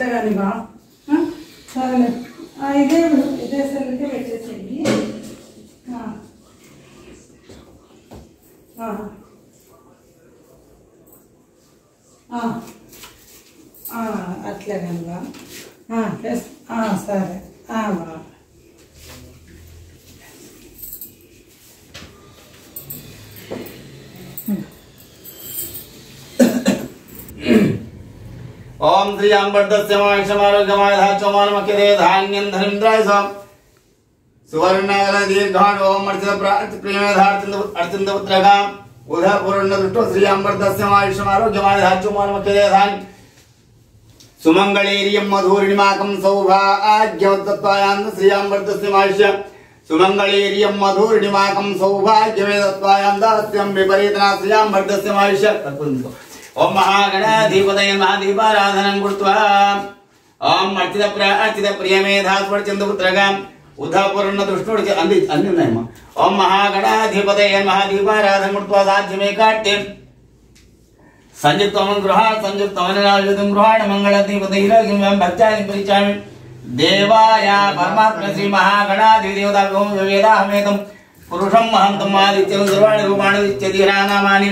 అట్లా కానీ బా సరే ఇదే సెల్కే పెట్టేసేయండి. అట్లే కానీ బా సరే బా. ओम श्री अंबर्दस्य माक्षमारोग्यमाय धाचोमानमक्यदे धान्यं धनिन्द्राय सम सुवर्णनगर दीर्घाण ओम अर्चित पुत्रगाम उधा पूर्ण दृष्टो श्री अंबर्दस्य माक्षमारोग्यमाय धाचोमानमक्यदे धान्यं सुमंगलेरियं मधुरिमाकं सौभाग्यवत्त्वायान् श्री अंबर्दस्य माक्ष सुमंगलेरियं मधुरिमाकं सौभाग्यवेदत्वायान् दास्यं विपरीतना श्री अंबर्दस्य माक्ष ओम महागणाधिपतये महादीपाराधनं कृत्वा ओम अर्चित प्रियमेधास्वर्चन्द्रपुत्रगाम उदापूर्ण दृष्टोड अन्य ఉన్నాయమ్మా ओम महागणाधिपतये महादीपाराधनं कृत्वा साध्यमे काट्ये संयुक्तमं गृहाण मंगलदीपतैरागिं भक्तानि परिचामि देवाय परमात्मा श्री महागणाधिदेवताभ्यो वेदाहमेतं पुरुषं महन्तं आदित्यं सर्वाणि रूपाणि इत्यधिरानामानि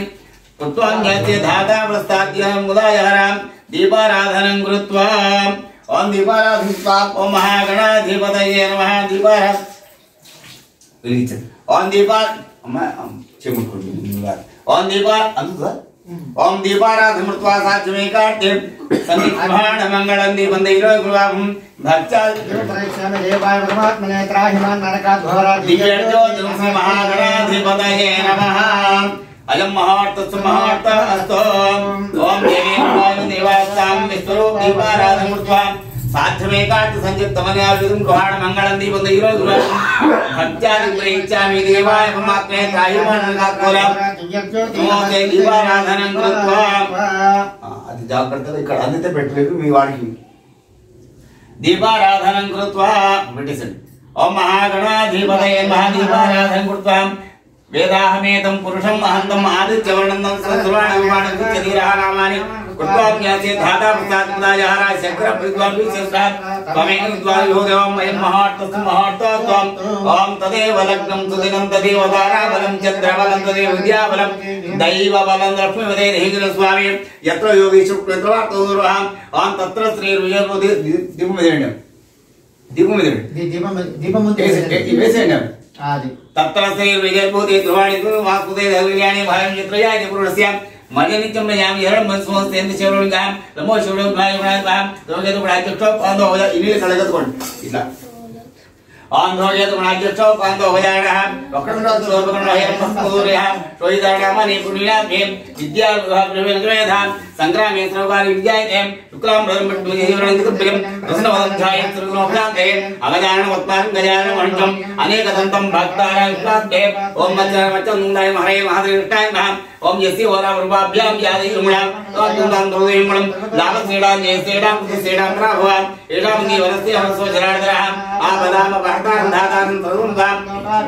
कृत्वान्यस्य धाता प्रस्ताद्यं मुदायहरां दीपाराधनं कृत्वा ओम दीपाराधनं ओम महागणाधिपतये नमः दीपाराधन ओम दीपा ओम दीपा ओम दीपाराधनं कृत्वा साध्यमे काट्ये संयुक्तमं मंगलं दीपं दैवगुरुवां भक्तानि देवाय परमात्मने त्राहिमान् नरकात् घोरात् दिव्यज्योतिर्मो महागणाधिपतये नमः अयं महार्तस्तु ओम देवी देवास्तां विष्णुरूप दीपाराधनं कृत्वा साध्यमे काट्ये संयुक्तमन्यायुधं गृहाण मंगलं दीपं दैवगुरुवां भक्तानि प्रयच्छामि देवाय परमात्मने त्राहिमान् नरकात् घोरात् दीपाराधनं कृत्वा అది జాగ్రత్తగా ఇక్కడ అందితే పెట్టలేదు మీ వాడికి దీపారాధనం కృత్వా పెట్టేసండి ఓం మహాగణాధిపతయే మహాదీపారాధనం కృత్వా వేదాహమేతం పురుషం మహంతం ఆదిత్యవర్ణందం సర్వాణి విద్యధీరనామాని कृत्वाज्ञासे धाता प्रसादमुदायहरा शक्र विद्वान् विशेषात् त्वमेव विद्वान् योगेवं वयं महार्तस्त्वं ओम तदेव लग्नं सुदिनं तदेव ताराबलं चन्द्रबलं तदेव विद्याबलं दैवबलं लक्ष्मीवदे देहिगिर स्वामी यत्र योगीशु यत्रवार्तोरुहां ओम तत्र श्रीर्विजयमुदे दीपमुद्रे तत्र श्रीर्विजयमुदे ध्रुवाणि वासुदे धैर्याणि भयं चित्रयानि पुरुषस्यां मजनित्यं नयामि हरं मनसोस्तेंद्र चरणगाम नमो शिवं भायवाम रोगेतु प्राचष्टो पांदो होय इनी कळगतकोंड इला आंधोगेतु प्राचष्टो पांदो होयाडः वक्रंडो सोबकंडो हरं मस्तूरयः सोयिदानामनि पुण्यनाभे विद्या प्रवेदवेधान संग्रामे सर्वकार्य विद्यायते शुक्लां ब्रह्मणोदिवरंदिकप्रियं रसनवदं ध्याये सर्वलोकान्ते अगजानवत्तां गजानवहंतं अनेकदन्तं भक्तारां प्राप्ते ओम मच्चमुंडाय महारे महादेवताय नमः ओम यस्य वरावरुभाभ्यां यादिमुणां तोदुंदां दोदेमुणं लाभसेडां जयसेडां कुसेडां राभवान् एडां निवरस्य हंसोजराधरः आपदाम भक्तां धातां सर्वं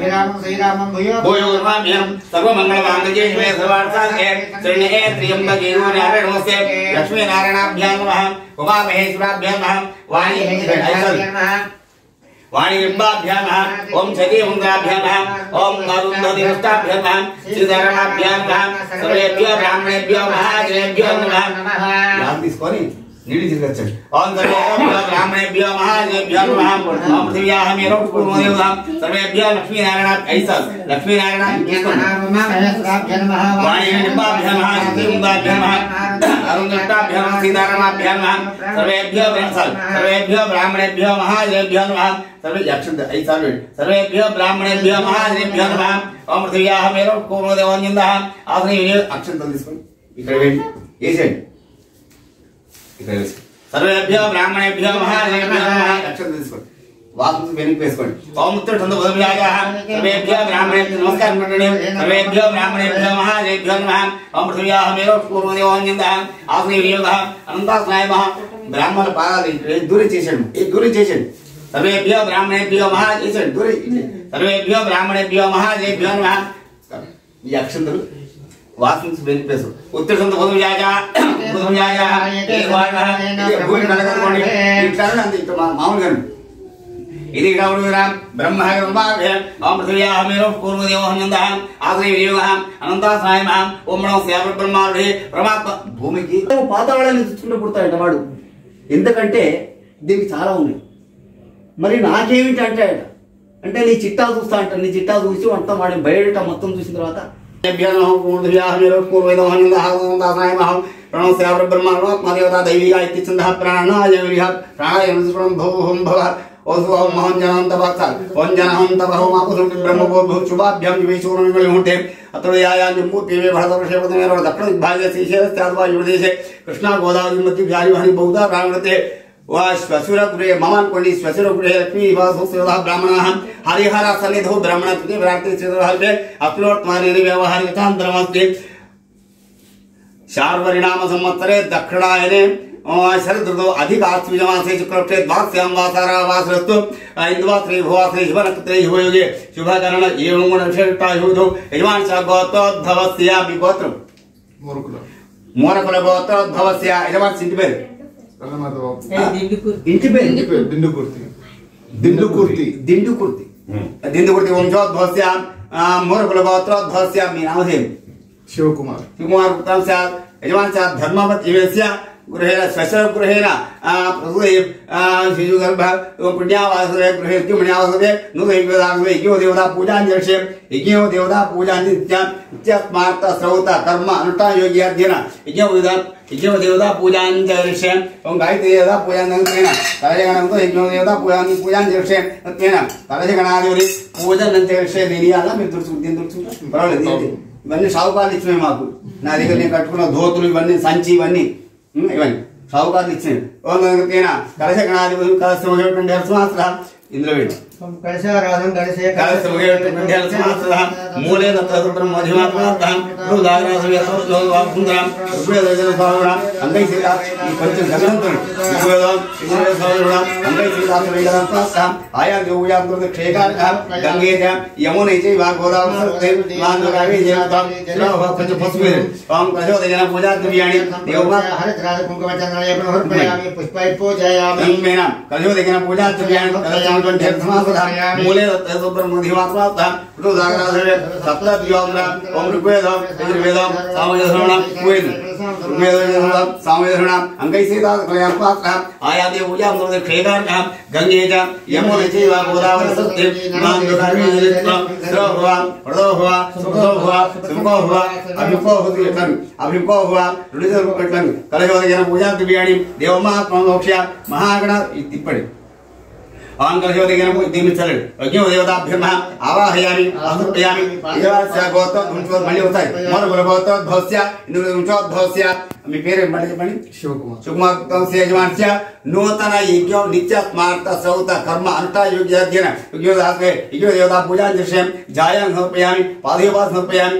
विरामं श्रीरामं भूयो नमाम्यहं सर्वमंगलमाङ्गल्ये शिवे सर्वार्थसाधके शरण्ये त्र्यम्बके गौरी नमस्ते लक्ष्मी नारायणाभ्यां नमः उमा महेश्वराभ्यां नमः वाणीबिंबाभ्यां नमः ओम छतिमुद्राभ्यां नमः ओम अरुन्धतिमुष्टाभ्यां नमः श्रीधरणाभ्यां नमः सर्वेभ्यो ब्राह्मणेभ्यो महाजनेभ्यो नमः याद తీసుకోని నీడి తిరగచ్చండి ఓం सर्वेभ्यो ब्राह्मणेभ्यो महाजनेभ्यो नमः ओम पृथिव्याहमेव पूर्वदेवतां सर्वेभ्यो लक्ष्मीनारायण ऐसा लक्ष्मीनारायण वाणीबिंबाभ्यां नमः छतिमुद्राभ्यां नमः अरुन्धतिमुष्टाभ्यां नमः श्रीधरणाभ्यां नमः सर्वेभ्यो ब्राह्मणेभ्यो महाजनेभ्यो नमः सर्वेभ्यो ब्राह्मणेभ्यो महाजनेभ्यो नमः ओम पृथिव्याहमेव पूर्वदेवोन्यन्दः आसने अक्षंतలు తీసుకోండి ఇక్కడ వేయండి వేసేయండి ఇక్కడ వేసి सर्वेभ्यो ब्राह्मणेभ्यो महाजनेभ्यो नमः अक्षंतలు తీసుకోండి वासुदेव वेनिक వేసుకోండి ओम उत्तरछंद बोधव्याजः सर्वेभ्यो ब्राह्मणेभ्यो नमस्कार मंडले सर्वेभ्यो ब्राह्मणेभ्यो महाजनेभ्यो नमः ओम पृथिव्याहमेव पूर्वदेवोन्यन्दः आसने वियोगः अनंतास्नायमः ब्राह्मण पादाలు దూరం చేసేయండి ఈ దూరం చేసేయండి सर्वेभ्यो ब्राह्मणेभ्यो महाजनेभ्यो दूरी सर्वेभ्यो ब्राह्मणेभ्यो महाजनेभ्यो नमः ఈ అక్షంతలు వాసన బెనిఫిట్ ప్లేస్ ఉత్తర సంత బుధుయాజా బుధుయాజా ఏ వాగా భూమి నలగొండి ఇట్లా అంత ఇట్లా మామూలుగా ఇది గౌరవరాం బ్రహ్మగర్భావే ఓం పృథివ్యాహమేవ పూర్వదేవహనందహం ఆశ్రయయోగహం అనంతాసాయమహం ఓం నమో శ్యామ బ్రహ్మారుడే పరమాత్మ భూమికి పాతాళాన్ని తెచ్చుకుంటూ పుడతాడట వాడు. ఎందుకంటే దీనికి చాలా ఉన్నాయి. మరి నాకేమిటి అంటే నీ చిట్టా చూస్తా అంట. నీ చిట్టా చూసి అంతా వాడి బయట మొత్తం చూసిన తర్వాత ప్రణవ శ్యామ బ్రహ్మాత్మదేవత దైవిగా ఇత్యంద ప్రాణాయ ప్రాణాయ భవం భవ ओसुवाह महांजनां तबाक्साल वंजनां तबाहो मापुसुंट ब्रह्मबोध शुभाभ्याम विवेशोरं होते अतोयाया जम्बूद्वीपे भरतवर्षे दक्षिण विभागे श्रीशैलस्याद्वा युवदेशे कृष्णा गोदावरी मध्ये व्यारिवाहनि बहुधा प्राणते वा श्वशुरगृहे ममान कोण्डी श्वशुरगृहे लक्ष्मी वासुसुरः ब्राह्मणाः हरिहर सन्निधौ ब्राह्मणत्वे व्राते श्रीधरहल्पे अप्लोत्मानेन व्यवहारिकान्तरमस्ति शार्वरिणाम संवत्सरे दक्षिणायने शरदृतौ अधिकाश्विजमासे शुक्लपक्षे द्वास्यां वासारा वासरस्तु इंद्वा श्री भुवाश्री शुभ नक्षत्रे शुभ योगे शुभकरण एवं गुण विशेषता युधौ यजमान च गोत्रोद्भवस्य विगोत्रं मोरकुल गोत्रोद्भवस्य यजमान सिंधु पेर दिंडुकुर्ति वंशोद्भवस्य मोरकुल गोत्रोद्भवस्य मी नाम है शिवकुमार उत्तम च यजमान च धर्मवत् इवेस्य गृहेण श्वशुर गृहेण शिशुगर्भ पुण्यावासरे गृहे पुण्यावासरे नूतनवेदांगे यज्ञो देवता पूजांजर्षे यज्ञो देवता पूजांजित्यात्मार्थ श्रौत कर्म अनुष्ठान योग्य अध्ययन यज्ञो देवता पूजांजर्षे ओम गायत्री देवता पूजांजर्षेण तलजगणंतो यज्ञो देवता पूजांजर्षे तेन तलजगणादिवरी पूजनंजर्षे देनियाला మీరు దుర్సు పర్వాలేదు ఇవన్నీ షావుకార్లు ఇచ్చినవి మాకు నా దగ్గర నేను కట్టుకున్న ధోతులు ఇవన్నీ సంచి ఇవన్నీ ఇవన్నీ షావుకార్లు ఇచ్చినవి కలశగణాధిపతులు కలశ ఇందులో వీడు మూలే ఆయా గంగే యమునే కొంచెం పసుపు ప్రచోదన పూజా ద్రవ్యాణి ప్రచోదన పూజా ద్రవ్యాణి मूले ब्रह्मधिवात्मा सप्तद्योम्र ओम ऋग्वेद यजुर्वेद सामवेद अंगैसेदात्मयात्मा आयादि पूजा मूले क्षेकार गंगे च यमुने चैव गोदावरी सत्ये मान्दुकार्मी जलित्वं श्रोभवा प्रदोभवा सुखोभवा सुखोभवा अभिमुखोभवा ऋणितरूपकटं कलशोदयन पूजा दिव्याणि देवमात्मा मोक्ष्य महागण इत्तिपडि आंकलशोदयन दिमिचलड यज्ञो देवताभ्यः आवाहयामि आहुर्पयामि इदवास्य गोत्र उंचो मणि होता है मोर गोत्र भवस्य इंद्र उंचो भवस्य मी पेरे मणि शिवकुमार तंस्य यजमानस्य नूतन यज्ञो नित्यात्मार्थ सौत कर्म अनुष्ठान योग्य अध्ययन यज्ञो दासे यज्ञो देवता पूजा दृश्यं जायं समर्पयामि पादयोपास समर्पयामि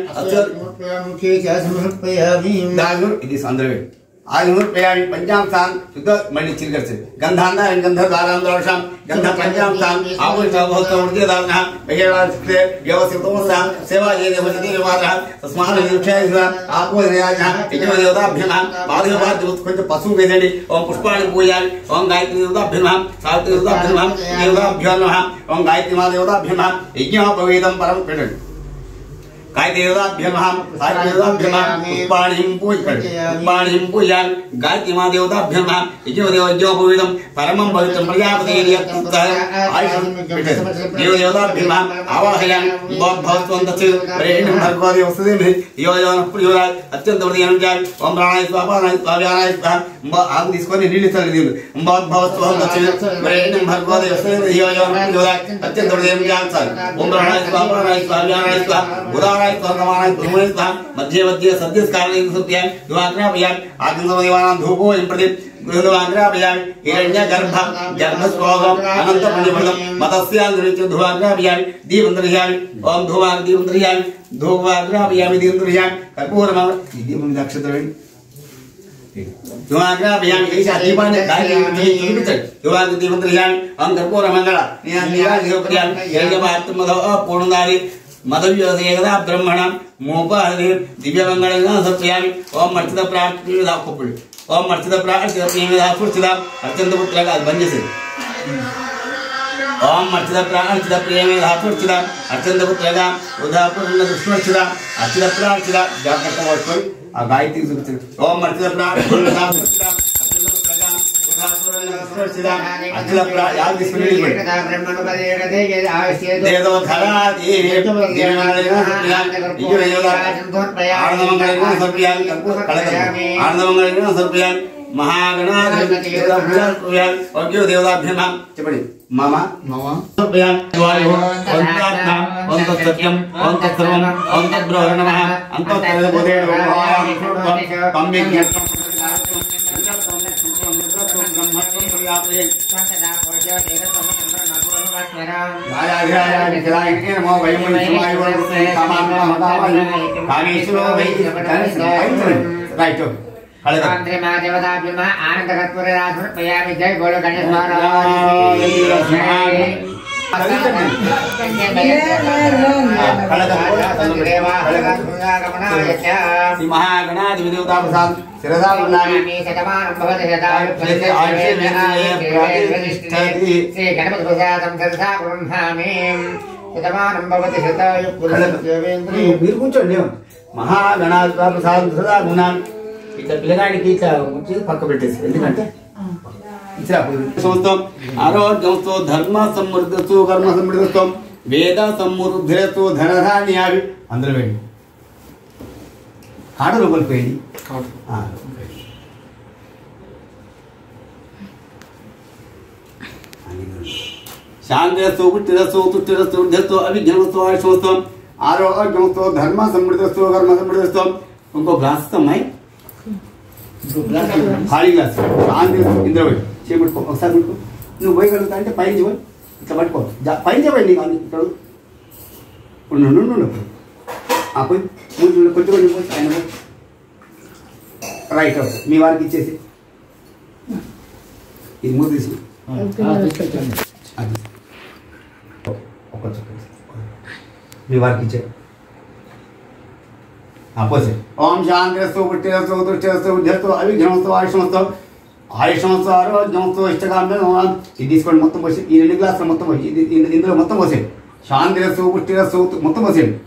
मुखे च समर्पयामि दागुर इति संदर्भे आयुर्पयामि पंचामृतान शुद्ध मणि चिलकर से गंधांधा गंधद्वारांधोषां गंध पंचामृतान आपुष्टभवतोर्जदानः बहिर्वास्ते व्यवस्थितोमसा सेवा ये देवजति निवारः तस्मात् निरुक्षायः आत्मनिराजः यज्ञ देवताभ्यः पादयोपास कुछ पशु वेदनि ओम पुष्पाणि पूजयामि ओम गायत्री देवताभ्यः सावित्री देवताभ्यः देवताभ्यो नमः ओम गायत्री माता देवताभ्यः यज्ञः भवेदं परम कृतं गायत्री देवताभ्यः सावित्री देवताभ्यः पुष्पाणिं पूजयामि गायत्री माता देवताभ्यः यज्ञो भवेदं परमं पवित्रं प्रजापतिर्यत्तः आयुषं देव देवताभ्यः आवाहयामि भवत्वन्तस्य प्रेरणं भगवते वसुदेवे यो प्रयोगात् अत्यंत वृद्धिं जामि ओम प्राणाय स्वाहा प्राणाय स्वाहा आग తీసుకొని నీళ్ళు చల్లిదిరు భవత్వन्तस्य प्रेरणं भगवते वसुदेवे यो प्रयोगात् अत्यंत वृद्धिं जामि ओम प्राणाय स्वाहा प्राणाय स्वाहा उदाराय स्वाहा धूमेन स्वाहा मध्ये मध्ये सद्यस्कारेण सुत्यां दुवाग्राभयामि आगन्तदेवानां धूपो इम्प्रति गृहद्वाग्राभयामि हिरण्यगर्भ जन्मस्वोगम् अनन्तपुण्यफलं मतस्यान्द्रिच धूवाग्राभयामि दीपन्द्रयामि ओम धूवाग्राभयामि दीपन्द्रयामि कर्पूरमः दीपं नक्षत्रवेणि धूवाग्राभयामि ऐसा दीपानि गायत्री दीपन्द्रयामि ओम कर्पूरमङ्गल निराजयोपयामि हिरण्यपात्रमदो पूर्णदारि मधुव्योदयदा ब्रह्मणं मोपादि दिव्यमंगलं समर्पयामि ओम मर्चित प्रार्थि दाखोपुल ओम मर्चित प्रार्थि दाखुर्चिदा अर्चंदपुत्रगा बंजसे ओम मर्चित प्रार्थि प्रेमे दाखुर्चिदा अर्चंदपुत्रगा उदापुरन दुष्मर्चिदा अर्चित प्रार्थि जातक वर्षोय आ गायत्री सुचित ओम मर्चित प्रार्थि दाखुर्चिदा अर्चंदपुत्रगा उदापुरन दुष्मर्चिदा अर्चित प्रार्थि याद दिसमेली ब्रह्मणोपदेगते ये आवश्य देवो धराति मामा मामा सत्यम जय बोलो गणेश महागणाधिदेवता प्रसाद शिरसा गणपति प्रसादं शिरसा गृह्णामि शतमानं भवति शतायुः మీరు కూర్చోండి महागणाधिदेवता प्रसाद शिरसा गृह्णामि इतना పిల్లగాడికి ఇట్లా వచ్చి పక్క పెట్టేసి ఎందుకంటే ఇట్లా సంవత్సరం ఆరోగ్యంతో ధర్మ సమృద్ధితో కర్మ సమృద్ధితో వేద సమృద్ధితో ధనధాన్యాలు అందరూ వేయండి కాడ లోపలికి పోయింది శాంతిరస్తో పుట్టిరస్తో తుట్టిరస్తో వృద్ధితో అవిజ్ఞానతో ఆయుష్తో ఆరోగ్యంతో ధర్మ సమృద్ధితో కర్మ సమృద్ధితో ఇంకో గ్లాస్ అమ్మాయి ఖాళీ గ్లాస్ శాంతి ఇంద్ర పోయి చేపట్టుకో ఒకసారి పట్టుకో నువ్వు పోయగలుగుతా అంటే పైకి పోయి ఇట్లా పట్టుకో పైకి పోయి నీకు ఇక్కడ ఉండు పోయి కొంచెం ఆయన రైట్ మీ వారికి ఇచ్చేసి ఇది మూడు తీసి అది ఒక మీ వారికి ఇచ్చే అపోజిట్ ఓం శాంతిరస్తో పుట్టిరస్తో తుష్టిరస్తో ఉద్యస్తో అవిఘ్నమస్తో ఆయుష్మస్తో ఆయుష్మస్తో ఆరోగ్యమస్తో ఇష్టకాంతం ఇది తీసుకోండి మొత్తం పోసి ఈ 2 గ్లాసులు మొత్తం పోసి ఇందులో మొత్తం పోసేయండి శాంతిరస్తో పుట్టిరస్తో మొత్తం పోసేయండి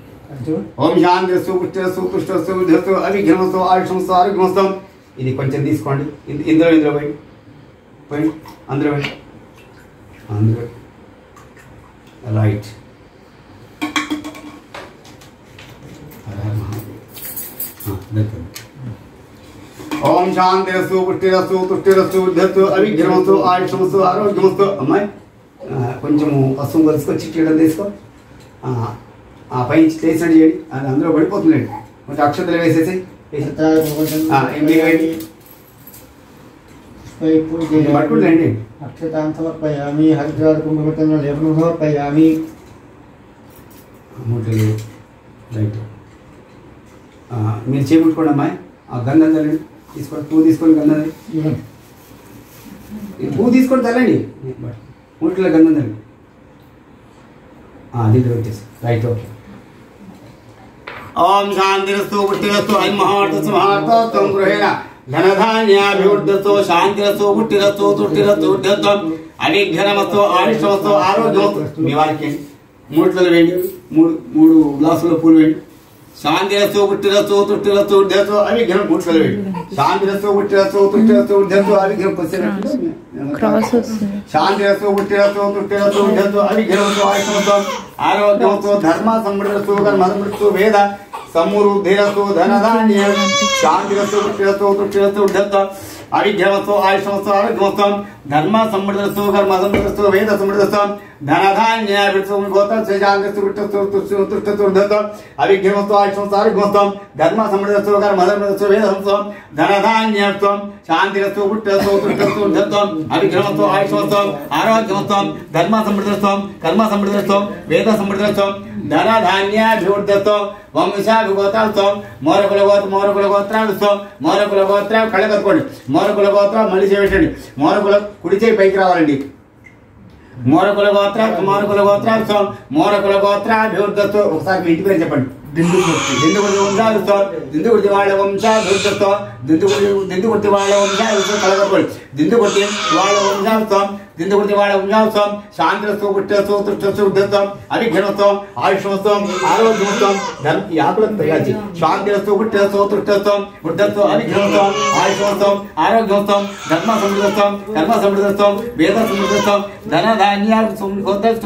ఓం శాంతిరస్తో పుట్టిరస్తో తుష్టిరస్తో ఉద్యస్తో అవిఘ్నమస్తో ఆయుష్మస్తో ఆరోగ్యమస్తో ఇది కొంచెం తీసుకోండి ఇందులో పోయి అందులో రైట్ ओम शांतिरस्तु पुष्टिरस्तु तुष्टिरस्तु उद्धतु अविघ्नमस्तु आयुष्मस्तु आरोग्यमस्तु అమ్మాయి కొంచెం పసుపు కలుసుకో చిట్టిడం తీసుకో పై చేసినట్టు చేయండి అది అందులో పడిపోతుందండి కొంచెం అక్షతలు వేసేసి పట్టుకోండి అక్షతాన్ సమర్పయామి హరిద్రార కుంభపత్రంలో లేపనం సమర్పయామి రైట్ మీరు చేపట్టుకోండి అమ్మాయి ఆ గంధం తల్లండి తీసుకోండి పువ్వు తీసుకొని గంధం పువ్వు తీసుకొని తల్లండి మూటిలో గంధం తల్లండి దీంట్లో వచ్చేసి రైట్ ఓకే ఓం శాంతిరస్తు పుట్టిరస్తు ఐమహార్థం గృహేణ ధనధాన్యాభివృద్ధితో శాంతిరస్తు పుట్టిరస్తు తుష్టిరస్తు ఉద్ధత్వం అవిఘ్నమస్తు ఆయుష్మస్తు ఆరోగ్యమస్తు మీ వారికి మూటిలో వేయండి మూడు గ్లాసుల్లో పూలు వేయండి శాంతిరస్తో పుట్టిరస్తో తుష్టిరస్తో ఉద్ధతో అవిఘ్నం మూటిలో వేయండి శాంతిరస్తో పుట్టిరస్తో తుష్టిరస్తో ఉద్ధతో అవిఘ్నం శాంతిరస్తో పుట్టిరస్తో తుష్టిరస్తో ఉద్ధతో అవిఘ్నమస్తో ఆయుష్మస్తో ఆరోగ్యమస్తో ధర్మ సమృద్ధిరస్తో కర్మ సమృద్ధిరస్తో వేద సమృద్ధిరస్తో ధనధాన్య శాంతిరస్తో పుట్టిరస్తో తుష్టిరస్తో ఉద్ధతో అవిఘ్నమస్తో ఆయుష్మస్తో ఆరోగ్యమస్తో ధర్మ సమృద్ధిరస్తో కర్మ సమృద్ధిరస్తో వేద సమృద్ధిరస్తో ధనధాన్య గోత్రం శాంతిరస్తో పుట్టిరస్తో తుష్టిరస్తో ఉద్ధతో అవిఘ్నమస్తో ఆయుష్మస్తో ఆరోగ్యమస్తో ధర్మ సమృద్ధిరస్తో కర్మ సమృద్ధిరస్తో వేద సమృద్ధిరస్తో ధనధాన్యస్తో శాంతిరస్తో పుట్టిరస్తో తుష్టిరస్తో ఉద్ధతో అవిఘ్నమస్తో ఆయుష్మస్తో ఆరోగ్యమస్తో ధర్మ సమృద్ధిరస్తో కర్మ సమృద్ధిరస్తో వేద సమృద్ధిరస్తో ధనధాన్యాభివృద్ధితో వంశాభిగోత్రాలతో మోరకుల గోత్రాలతో మోరకుల గోత్రాలు కళ్ళ కట్టుకోండి మోరకుల గోత్రాలు మళ్ళీ చేయండి మోరకుల కుడి చేయి పైకి రావాలండి మోరకుల గోత్రాభివృద్ధతో ఒకసారి మీ ఇంటి పేరు చెప్పండి. దిందుగుర్తి వంశాభివృద్ధతో దిందుగుర్తి వాళ్ళ వంశాభివృద్ధతో దిందుగుర్తి వాళ్ళ వంశాభివృద్ధం కలగకూడదు. దిందుగుర్తి వాళ్ళ వంశాభివృద్ధం దిందుగుర్తి వాళ్ళ వంశాభివృద్ధం శాంతిరస్తో పుట్టేస్తూ తృష్టస్తూ వృద్ధత్వం అభిఘ్నత్వం ఆయుష్మత్వం ఆరోగ్యమత్వం ఈ ఆకులకు తయారు శాంతిరస్తో పుట్టేస్తూ తృష్టత్వం వృద్ధత్వం అభిఘ్నత్వం ఆయుష్మత్వం ఆరోగ్యమత్వం ధర్మ సమృద్ధత్వం కర్మ సమృద్ధత్వం వేద సమృద్ధత్వం ధన ధాన్య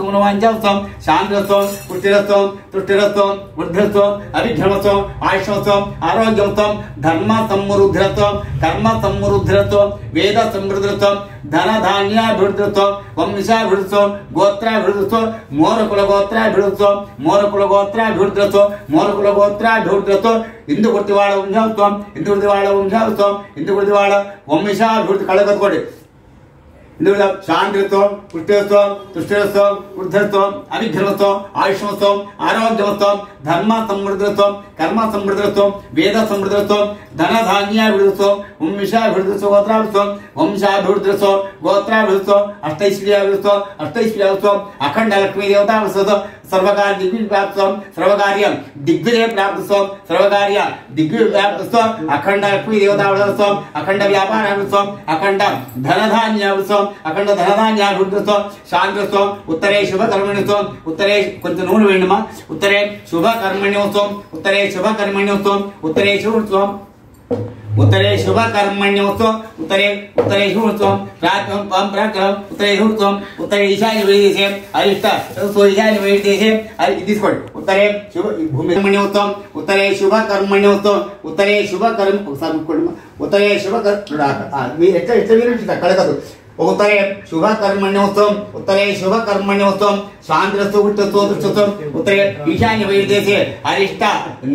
గుణవాంఛాత్వం శాంతిరత్వం పుట్టిరత్వం తృష్టిరత్వం వృద్ధత్వం అభిఘ్నత్వం ఆయుష్మత్వం ఆరోగ్యమత్వం ధర్మ సమృద్ధిరత్వం కర్మ సమృద్ధిరత్వం వేద సమృద్ధిరత్వం ధన ధాన్యాభివృద్ధిత్వం వంశాభివృద్ధిత్వం గోత్రాభివృద్ధిత్వం మోరకుల గోత్రాభివృద్ధిత్వం మోరకుల గోత్రాభివృద్ధిత్వం మోరకుల గోత్రాభివృద్ధిత్వం ఇందుగుర్తి వాళ్ళ వంశాత్వం ఇందుగుర్తి వాళ్ళ వంశాత్వం ఇందుగుర్తి వాళ్ళ వంశాభివృద్ధి కలగొట్టుకోండి. ఇందులో శాంతిత్వం పుష్టిత్వం తుష్టిత్వం వృద్ధత్వం అభిఘ్నత్వం ఆయుష్మత్వం ఆరోగ్యమత్వం ధర్మ సమృద్ధిత్వం కర్మ సమృద్ధిత్వం వేద సమృద్ధిత్వం ధన ధాన్యాభివృద్ధిత్వం వంశాభివృద్ధిత్వం గోత్రాభివృద్ధిత్వం వంశాభివృద్ధిత్వం గోత్రాభివృద్ధిత్వం అష్టైశ్వర్యాభివృద్ధిత్వం అఖండ లక్ష్మీ దేవతాభివృద్ధిత్వం సర్వకార్య దిగ్విజయప్రాప్తిత్వం సర్వకార్యం దిగ్విజయ ప్రాప్తిత్వం సర్వకార్య దిగ్విజయప్రాప్తిత్వం అఖండ లక్ష్మీ దేవతాభివృద్ధిత్వం అఖండ వ్యాపారాభివృద్ధిత్వం అఖండ ధనధాన్యాభివృద్ధిత్వం అఖండ ధనధాన్యాభివృద్ధిత్వం శాంతిత్వం ఉత్తరే శుభకర్మణ్యత్వం ఉత్తరే కొంచెం నూనె వేయండిమా ఉత్తరే శుభకర్మణ్యోత్సవం ఉత్తరే శుభకర్మణ్యోత్సవం ఉత్తరే శుభోత్సవం उत्तरे शुभ कर्मण्योत्सव उत्तरे शुभोत्सव उत्तरे शुभोत्सव उत्तरे ईशान्य वैदेशे अरिष्ट ईशान्य वैदेशे తీసుకోండి उत्तरे शुभ भूमि कर्मण्योत्सव उत्तरे शुभ कर्मण्योत्सव उत्तरे शुभ कर्म उत्तरे शुभ कड़कదు उत्तरे शुभ कर्मण्योत्सव उत्तरे शुभ कर्मण्योत्सव शांतिरस्तु पुष्टस्तु दृष्टस्तु उत्तरे ईशान्य वैदेशे अरिष्ट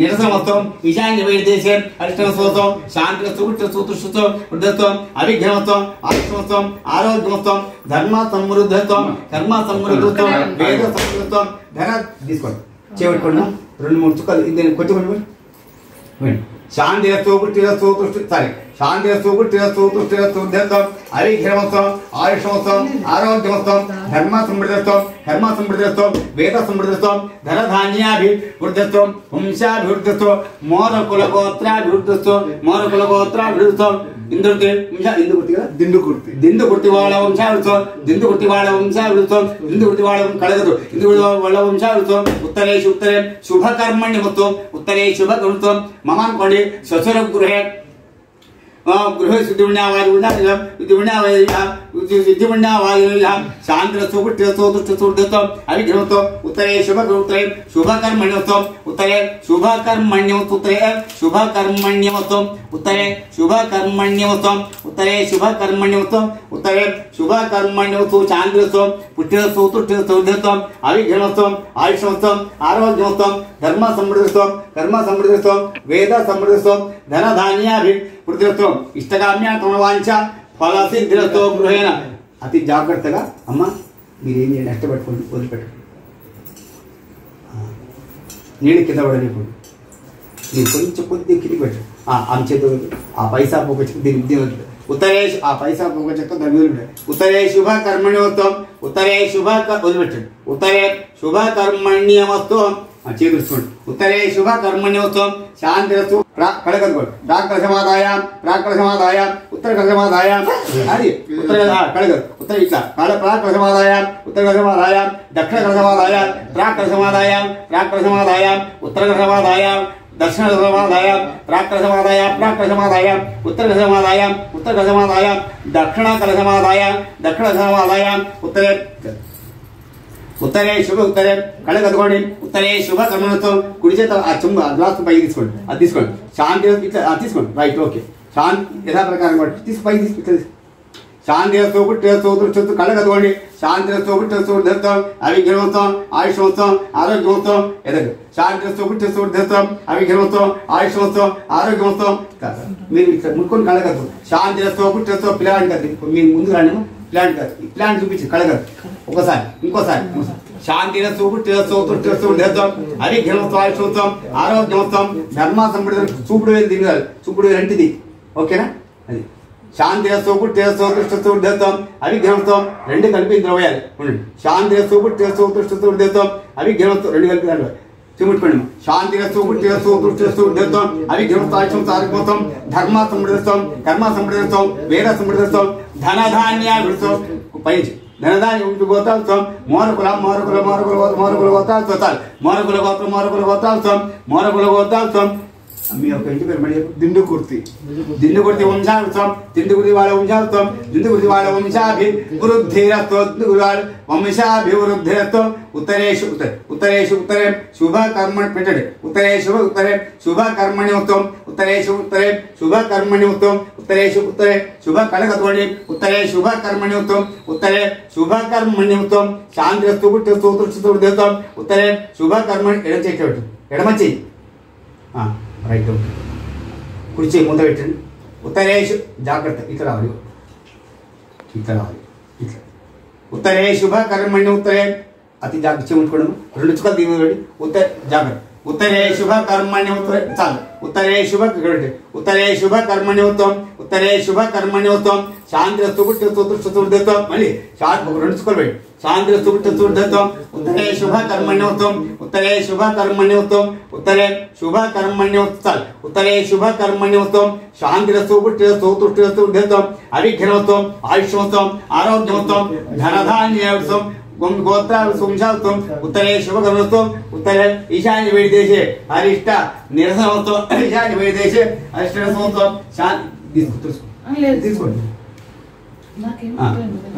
निरसनोत्सव ईशान्य वैदेशे अरिष्टोत्सव शांतिरस्तु पुष्टस्तु दृष्टस्तु वृद्धत्व अभिघ्नत्व आयुष्मत्व आरोग्यमत्व धर्म समृद्धत्व कर्म समृद्धत्व वेद समृद्धत्व धन తీసుకోండి చేపట్టుకోండి రెండు మూడు చుక్కలు ఇది కొట్టుకోండి शांतिरस्तु पुष्टिरस्तु तुष्टि सारी शांतिरस्तु पुष्टिरस्तु तुष्टिरस्तु वृद्धत्वं अभिघ्नत्वं आयुष्मत्वं आरोग्यमत्वं धर्म समृद्धत्वं वेद समृद्धत्वं धन धान्याभिवृद्धित्वं वंशाभिवृद्धित्वं मोरकुलगोत्राभिवृद्धित्वं దిందుగుర్తి వాళ్ళ వంశాభివృద్ధిత్వం దిందుగుర్తి వాళ్ళ వంశాభివృద్ధిత్వం దిందుగుర్తి వాళ్ళ కలగదు దిందుగుర్తి వాళ్ళ వంశాభివృద్ధిత్వం ఉత్తరే శుభకర్మణ్యమత్వం ఉత్తరే శుభకర్మత్వం మమ అనుకోండి శ్వశుర గృహే गृह शांतिरस्तु पुष्टिरस्तु दृष्टिरस्तु वृद्धत्वं अभिघ्नत्वं उत्तरे उत्तरे शुभकर्मण्योत्सव उत्तरे शुभकर्मण्योत्सव उत्तरे शुभकर्मण्योत्सव उत्तरे शुभकर्मण्योत्सव उत्तरे शुभकर्मण्योत्सव शांतिरस्तु पुष्टिरस्तु तुष्टिरस्तु वृद्धत्वं अभिघ्नत्वं आयुष्मत्वं आरोग्यमत्वं धर्म समृद्धत्वं कर्म समृद्धत्वं वेद समृद्धत्वं धन धान्याभिवृद्धित्वं इष्टकाम्या तमवांఛ ఫలసిద్ధిరతో గృహేణ అతి జాగ్రత్తగా అమ్మ మీరేం చేయండి నష్టపెట్టుకోండి వదిలిపెట్టండి నీళ్ళు కింద పడనివ్వండి మీరు కొంచెం కొద్దిగా కిందికి పెట్టండి ఆమె చేత ఆ పైసా పోక చెక్క దీనికి ఉత్తరే ఆ పైసా పోక చెక్క దాని ఉత్తరే శుభ కర్మణ్యోత్వం ఉత్తరే శుభ వదిలిపెట్టండి ఉత్తరే శుభ కర్మణ్యమత్వం చేకూర్చుకోండి ఉత్తరే శుభ కర్మణ్యోత్సవం శాంతిరస్తు కళగదుకోండి ప్రాకళసమాదాయ ఉత్తర కళసమాదాయ అది ఉత్తర కళగదు ఉత్తర ఇట్లా ప్రాకళసమాదాయ ఉత్తర కళసమాదాయ దక్షిణ కళసమాదాయ ప్రాకళసమాదాయ ఉత్తర కళసమాదాయ దక్షిణ కళసమాదాయ ప్రాకళసమాదాయ ఉత్తర కళసమాదాయ దక్షిణ కళసమాదాయ ఉత్తరే उत्तरे शुभ उत्तरे कड़गदकोंడి उत्तरे शुभ कर्मणोत्सव कुడి చేత ఆ చెంబు ఆ గ్లాస్ పైకి తీసుకోండి అది తీసుకోండి శాంతి తీసుకోండి రైట్ ఓకే శాంతి యథా ప్రకారం పైకి తీసుకుంటుంది శాంతిరస్తు పుట్టిరస్తు దృష్టస్తు కళగదకోండి శాంతిరస్తు పుట్టిరస్తు వృద్ధత్వం అభిఘ్నత్వం ఆయుష్మత్వం ఆరోగ్యమత్వం ఎదగ శాంతిరస్తు పుట్టిరస్తు వృద్ధత్వం అభిఘ్నత్వం ఆయుష్మత్వం ఆరోగ్యమత్వం మీరు ఇక్కడ ముట్టుకొని కళగదు శాంతిరస్తు పుట్టిరస్తు పిల్లాడి కదా మీరు ముందు రాండి ప్లాంట్ చూపించి కళగదు ఒకసారి ఇంకోసారి శాంతిరస్తు పుట్టిరస్తు దృష్టిరస్తు వృద్ధత్వం అభిఘ్నత్వం ఆయుష్మత్వం ఆరోగ్యమత్వం ధర్మ సమృద్ధి చూపుడు వేలు తిరగాలి చూపుడు వేలు అంటిది ఓకేనా అది శాంతిరస్సు పుట్టిరస్సు దృష్టస్సు ఉద్ధత్వం అవిఘ్నత్వం రెండు కలిపి ఇందులో పోయాలి. శాంతిరస్సు పుట్టిరస్సు దృష్టస్సు ఉద్ధత్వం అవిఘ్నత్వం రెండు కలిపి దాంట్లో చిముట్టుకోండి. శాంతిరస్సు పుట్టిరస్సు దృష్టస్సు ఉద్ధత్వం అవిఘ్నత్వం సారిపోతాం ధర్మ సమృద్ధత్వం కర్మ సమృద్ధత్వం వేద సమృద్ధత్వం ధనధాన్యాభివృద్ధం పైచి ధనధాన్య గోత్రాల్సం మోరకుల మోరకుల మోరకుల మోరకుల గోత్రాల్సం మోరకుల గోత్రం మోరకుల గోత్రాల్సం మోరకుల గోత్రాల్సం మీ యొక్క ఇంటి పేరు మళ్ళీ దిండుకుర్తి దిండుకుర్తి వంశార్థం దిండుకుర్తి వాళ్ళ వంశార్థం దిండుకుర్తి వాళ్ళ వంశాభివృద్ధిరస్తో దిండుకుర్తి వాళ్ళ వంశాభివృద్ధిరస్తో ఉత్తరేషు ఉత్తరేషు ఉత్తరే శుభ కర్మ పెట్టండి ఉత్తరేషు ఉత్తరే శుభ కర్మణి ఉత్తం ఉత్తరేషు ఉత్తరే శుభ కర్మణి ఉత్తం ఉత్తరేషు ఉత్తరే శుభ కడగతోడి ఉత్తరే శుభ కర్మణి ఉత్తం ఉత్తరే శుభ కర్మణి ఉత్తం శాంతిరస్తు పుట్టిస్తూ ఉత్తరం ఉత్తరే శుభ కర్మణి ఎడమ చేసేవాడు ఎడమచ్చి రైట్ కుర్చీ ముందు పెట్టండి ఉత్తరేషు జాగ్రత్త ఇట్లా రావాలి ఇట్లా రావాలి ఇట్లా ఉత్తరే శుభ కర్మణి ఉత్తరే అతి జాగ్రత్త ఉంచుకోవడం రెండు చుక్కలు దీని ఉత్తర జాగ్రత్త ఉత్తరే శుభ కర్మణి ఉత్తరే చాలు ఉత్తరే శుభ ఉత్తరే శుభ కర్మణి ఉత్తం ఉత్తరే శుభ కర్మణి ఉత్తం శాంతిరస్తు చతుర్థత్వం మళ్ళీ రెండు చుక్కలు పెట్టి శాంతిరస్తు చతుర్థత్వం ఉత్తరే శుభ కర్మణి ఉత్తం ఉత్తరే శుభ కర్మణి ఉత్తం ఉత్తరే శుభ కర్మణి ఉత్తం ఉత్తరే శుభ కర్మణి ఉత్తం శాంతిరస్తు చతుర్థత్వం అవిఘ్నోత్వం ఆయుష్మోత్వం ఆరోగ్యమోత్వం ధనధాన్యోత్సం గోత్రాలు వంశాత్వం ఉత్తరే శుభకర్మత్వం ఉత్తరే ఈశాన్య వేడి దేశే అరిష్ట నిరసనోత్వం ఈశాన్య వేడి దేశే అరిష్ట నిరసనోత్వం శాంతి తీసుకోండి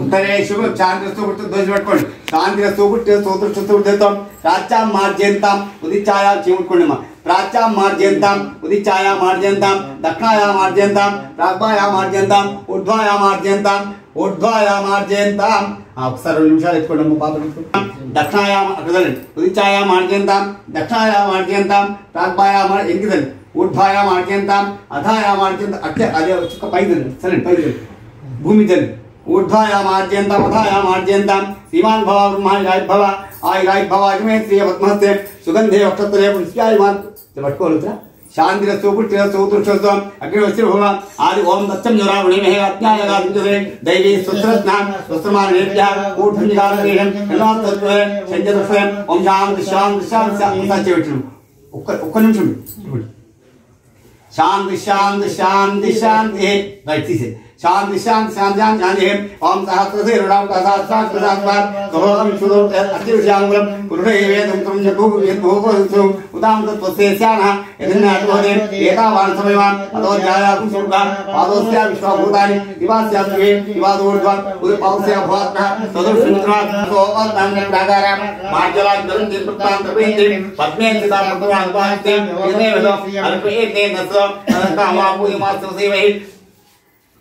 ఉత్తరే శుభ శాంతిరస్తు దోషి పట్టుకోండి శాంతిరస్తు చతుర్థత్వం ప్రాచ్యా మార్జయంతాం ఉదిచ్ఛాయా చీముట్టుకోండి మా ప్రాచ్యా మార్జయంతాం ఉదిచ్ఛాయా మార్జయంతాం దక్షిణాయా మార్జయంతాం ప్రాగ్భాయా మార్జయంతాం ఊర్ధ్వాయా మార్జయంతాం ఊర్ధ్వాయా మార్జయంతాం ఒకసారి 2 నిమిషాలు ఎత్తుకోండి పాప దక్షిణాయా ఉదిచ్ఛాయా మార్జయంతాం దక్షిణాయా మార్జయంతాం ప్రాగ్భాయా ఎంకిదండి ఊర్ధ్వాయా మార్జయంతాం అధాయా మార్జయంతాం అట్లే అదే చుక్క పైదండి సరే పైదండి భూమి జల్లి ఊర్ధ్వాయా మార్జయంతాం అధాయా మార్జయంతాం శ్రీమాన్ భవ బ్రహ్మాయురాయుర్భవ ఆయురాయుర్భవ అజమే శ్రీ పద్మహస్తే సుగంధే వక్షత్రే పుష్ప్యాయుమాన్ పట్టుకోలుతా శాంతిరస్తు పుట్టిరస్తు ఉత్తృష్టం అగ్నివస్త్రభవ ఆది ఓం దత్తం జ్వరావణిమహే అజ్ఞాయగాంజే దైవీ సుస్రత్నాం సుస్రమానేభ్యః ఊఢంజాలదేహం కర్ణాతత్వే సంజదస్వయం ఓం శాంతి శాంతి శాంతి సత్యవిష్ణు ఒక్క నిమిషం శాంతి శాంతి శాంతి శాంతి రైట్ తీసే शांति शांति शांति शांति ओम सहस्रसे रुडाम सहस्राक्षरात्मात् कहोम शुद्धो अतिविषयांगुलम पुरुषे वेदं तं जगुः वेदभोगोत्सवम् उदाम तत्त्वस्य स्यानः यदिन्नात्मोदे एतावान् समयवान् अतोऽध्यायाकुं सुर्गान् पादोस्या विश्वभूतानि दिवास्यास्वे दिवादोर्ध्वान् उदपावस्या भवात्मः तदुष्मित्रात् सोऽवत्तान्यप्राकाराम् मार्जलान् दरन्ति प्रत्तान्तर्वेन्ति पद्मे स्थिता भगवान् उपास्ते यदेव अल्पयेते नस्व अनकामापूयमास्तु सेवैः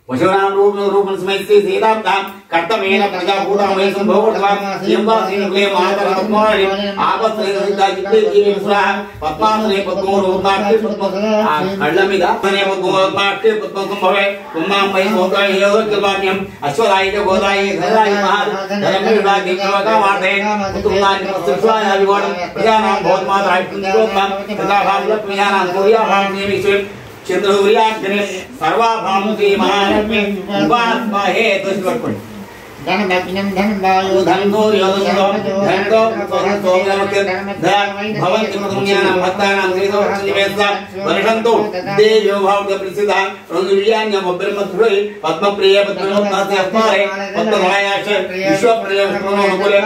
वशुनाम रूपन स्मैति सीताब्दां कर्तमेन प्रजाभूतामय संभवत्वात् यंवासीनुले महातरत्मारि आपत्रेसिद्धा चित्ते जीविस्रा पद्मासने पद्मोरोपाट्टे पद्म अल्लमिदा मने पद्मोरोपाट्टे पद्म संभवे कुम्मामय सोगाय योगज्ञान्यं अश्वरायिक गोदाय धराय महार धर्मविदा दिक्कवका वार्ते कुतुलानि प्रसुष्वाय विवरणं प्रजानां भवन्मात्राय पुण्योत्तम तथा भावलक्ष्म्यानां सूर्याभामि विश्वे चंद्रसूर्याग्नि सर्वाभामुखी महालक्ष्मी उपासमहे दुष्वर्पण धनदक्षिणं धनवायो धनगौर्योदन्दो धनदो सोमनमके भवन्ति मधुज्ञानां भक्तानां श्रीतो निवेशा वर्षन्तु देवो भावक प्रसिद्धा रंगविज्ञान्यं ब्रह्मध्रुवै पद्मप्रिय पद्मनाभस्य अस्मारे पद्मनायाश विश्वप्रिय विष्णुनुकुले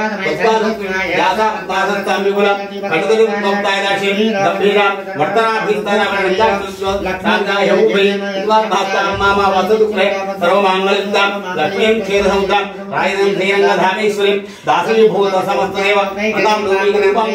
यासा पादस्तां विपुला खड्गदु भक्तायदाशि गंभीरा वर्तनाभिस्ताना लक्षांगाय उपै इत्वा भास्ता मामा वसदुक्रे सर्वमांगलिकां लक्ष्मीं क्षेत्रसमुद्रां रायनं श्रीरंगधामेश्वरी दासी भूत समस्तदेव प्रतां रूपी कृपां